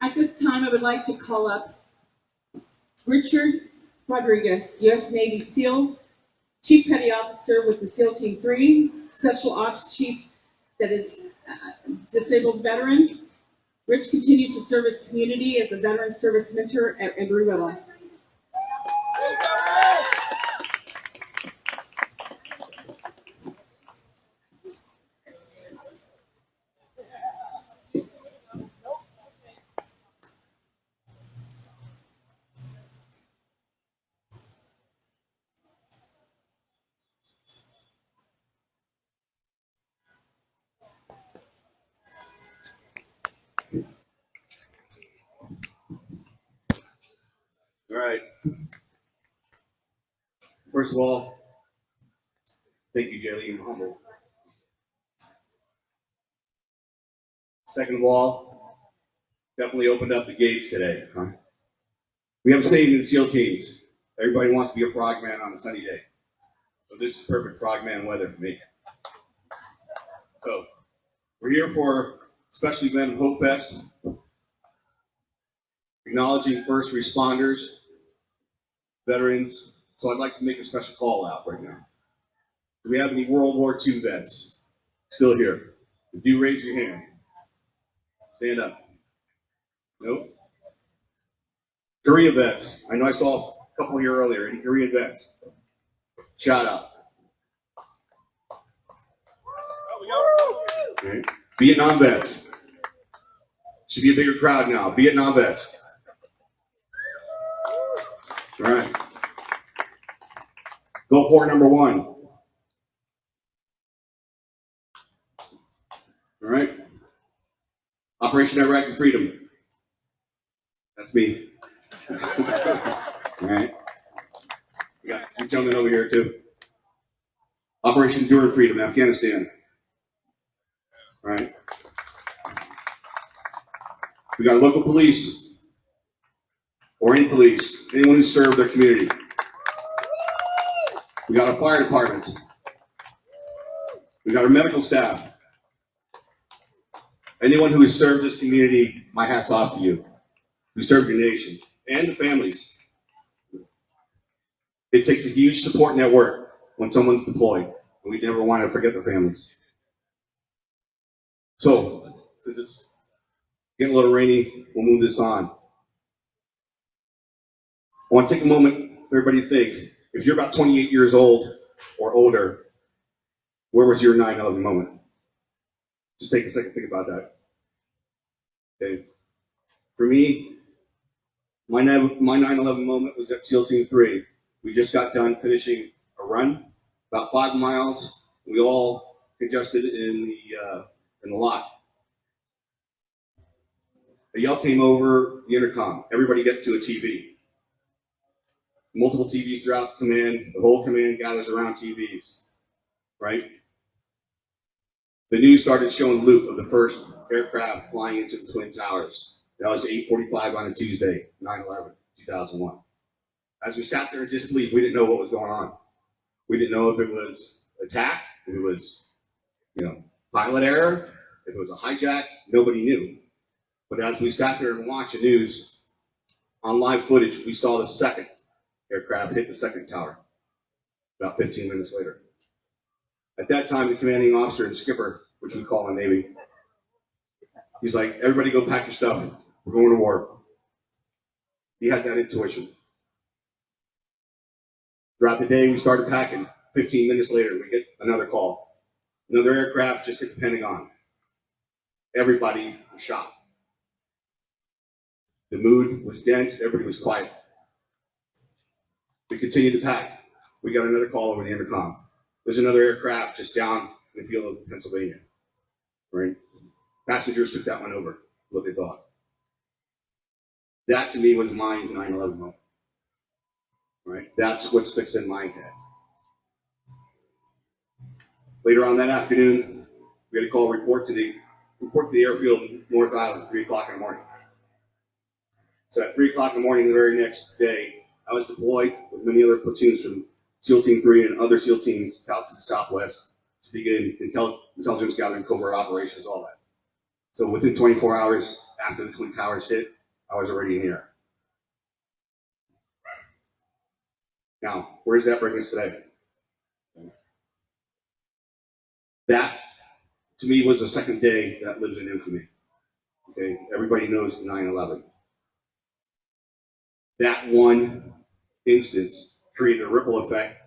At this time, I would like to call up Richard Rodriguez, U.S. Navy SEAL, Chief Petty Officer with the SEAL Team 3, Special Ops Chief that is disabled veteran. Rich continues to serve his community as a veteran service mentor at Embry-Riddle. All right. First of all, thank you, Jaylee. I'm humble. Second of all, definitely opened up the gates today. Huh? We have a saying in SEAL teams: everybody wants to be a frogman on a sunny day. So this is perfect frogman weather for me. So we're here for special event Hope Fest, acknowledging first responders, veterans. So I'd like to make a special call out right now. Do we have any World War II vets still here? If you raise your hand. Stand up. Nope. Korea vets. I know I saw a couple here earlier. Any Korean vets? Shout out. Okay. Vietnam vets. Should be a bigger crowd now. Vietnam vets. All right. Go for number one. All right. Operation Iraq and Freedom. That's me. All right. We got some gentlemen over here too. Operation Enduring Freedom, Afghanistan. All right. We got local police or any police, anyone who served their community. We got our fire departments. We got our medical staff. Anyone who has served this community, my hat's off to you. Who served your nation and the families. It takes a huge support network when someone's deployed, and we never want to forget their families. So, since it's getting a little rainy, we'll move this on. I want to take a moment, everybody think, if you're about 28 years old or older, where was your 9/11 moment? Just take a second to think about that. Okay. For me, my 9/11 moment was at SEAL Team 3. We just got done finishing a run, about 5 miles. We all congested in the lot. A yell came over the intercom. Everybody get to a TV. Multiple TVs throughout the command. The whole command gathers around TVs, right? The news started showing loop of the first aircraft flying into the Twin Towers. That was 8:45 on a Tuesday, 9/11/2001. As we sat there in disbelief, we didn't know what was going on. We didn't know if it was attack, if it was, pilot error, if it was a hijack. Nobody knew. But as we sat there and watched the news on live footage, we saw the second aircraft hit the second tower about 15 minutes later. At that time, the commanding officer and skipper, which we call in Navy, he's like, everybody go pack your stuff. We're going to war. He had that intuition. Throughout the day, we started packing. 15 minutes later, we get another call. Another aircraft just hit the Pentagon. Everybody was shocked. The mood was dense. Everybody was quiet. We continued to pack. We got another call over the intercom. There's another aircraft just down in the field of Pennsylvania. Right? Passengers took that one over, what they thought. That to me was my 9/11 moment. Right? That's what sticks in my head. Later on that afternoon, we had a call report to the airfield North Island, 3 o'clock in the morning. So at 3 o'clock in the morning the very next day, I was deployed with many other platoons from SEAL Team 3 and other SEAL teams out to the southwest to begin intelligence gathering, covert operations, all that. So within 24 hours after the Twin Towers hit, I was already in the air. Now, where does that bring us today? That, to me, was the second day that lives in infamy. Okay, everybody knows 9/11. That one instance created a ripple effect,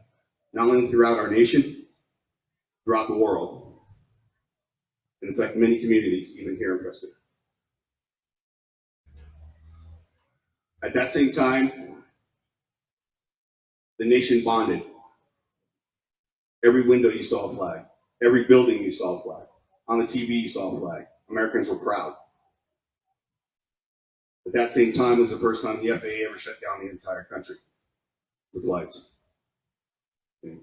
not only throughout our nation, throughout the world, and in fact, many communities, even here in Prescott. At that same time, the nation bonded. Every window you saw a flag. Every building you saw a flag. On the TV you saw a flag. Americans were proud. At that same time was the first time the FAA ever shut down the entire country with flights. Okay.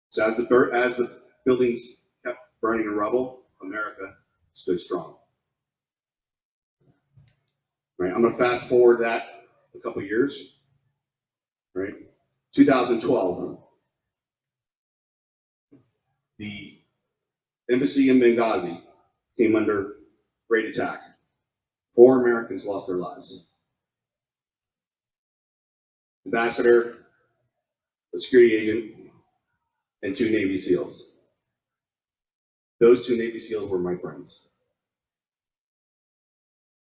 So as the buildings kept burning in rubble, America stood strong. Right. I'm going to fast forward that a couple years. Right. 2012. The embassy in Benghazi came under great attack. 4 Americans lost their lives. Ambassador, a security agent, and 2 Navy SEALs. Those 2 Navy SEALs were my friends.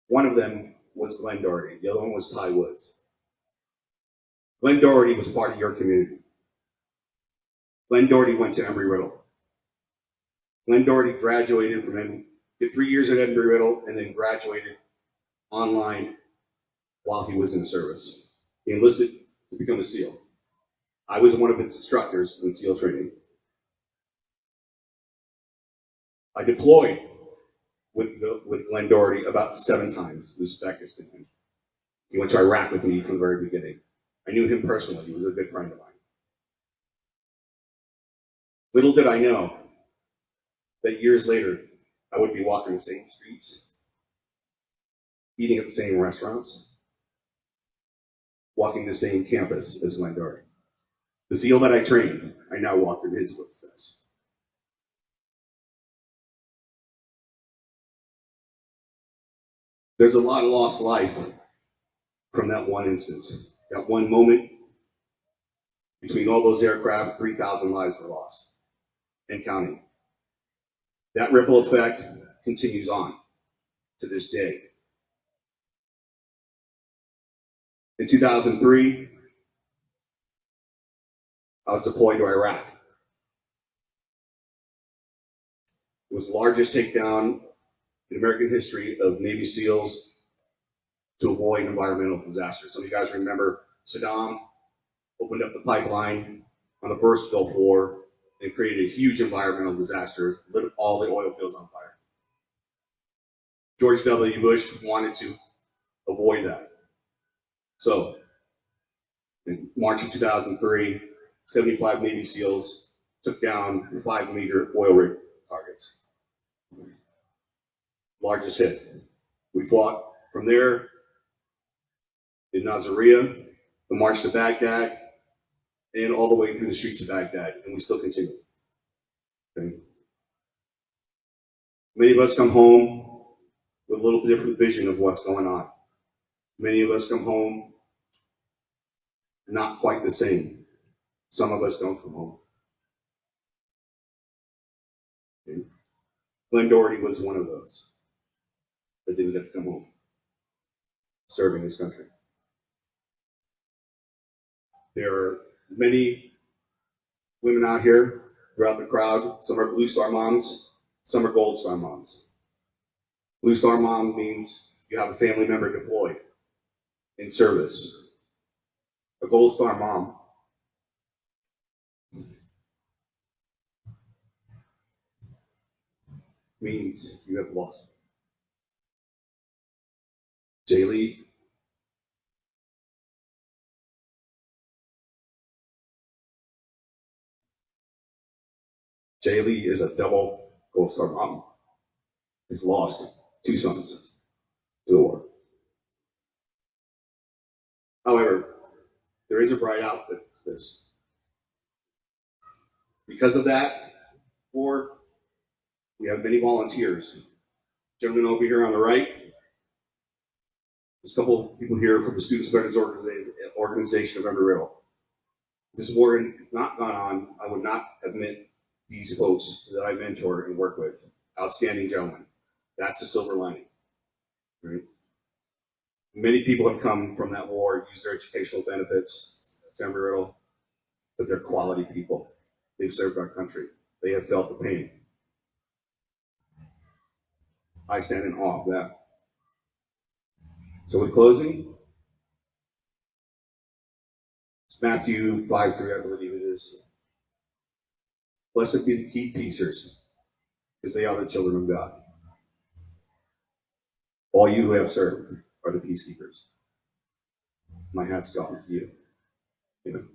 One of them was Glenn Doherty. The other one was Ty Woods. Glenn Doherty was part of your community. Glenn Doherty went to Embry-Riddle. Glenn Doherty graduated did 3 years at Embry-Riddle and then graduated online while he was in service. He enlisted to become a SEAL. I was one of his instructors in SEAL training. I deployed with Glenn Doherty about 7 times, Uzbekistan. He went to Iraq with me from the very beginning. I knew him personally. He was a good friend of mine. Little did I know that years later, I would be walking the same streets, eating at the same restaurants, walking the same campus as Glenn Doherty. The SEAL that I trained, I now walked in his footsteps. There's a lot of lost life from that one instance, that one moment. Between all those aircraft, 3,000 lives were lost and counting. That ripple effect continues on to this day. In 2003, I was deployed to Iraq. It was the largest takedown in American history of Navy SEALs to avoid environmental disasters. Some of you guys remember Saddam opened up the pipeline on the first Gulf War and created a huge environmental disaster, lit all the oil fields on fire. George W. Bush wanted to avoid that. So, in March of 2003, 75 Navy SEALs took down 5 major oil rig targets. Largest hit. We fought from there in Nasiriyah, the march to Baghdad, and all the way through the streets of Baghdad, and we still continue. Okay. Many of us come home with a little different vision of what's going on. Many of us come home not quite the same. Some of us don't come home. Okay. Glenn Doherty was one of those that didn't get to come home, serving his country. There are many women out here throughout the crowd. Some are Blue Star moms, some are Gold Star moms. Blue Star mom means you have a family member deployed in service. A Gold Star mom means you have lost. Jaylee, Jaylee is a double Gold Star mom. Has lost 2 sons to the war. However, there is a bright outlet to this. Because of that war, we have many volunteers Gentleman over here on the right. There's a couple people here from the Students Veterans Organization of Embry-Riddle. If this war had not gone on, I would not have met these folks that I mentor and work with. Outstanding gentlemen. That's the silver lining. Right? Many people have come from that war, used their educational benefits to Embry-Riddle, but they're quality people. They've served our country. They have felt the pain. I stand in awe of that. So with closing, it's Matthew 5:3, I believe it is. Blessed be the peacemakers, because they are the children of God. All you who have served are the peacekeepers. My hat's off to you. Amen.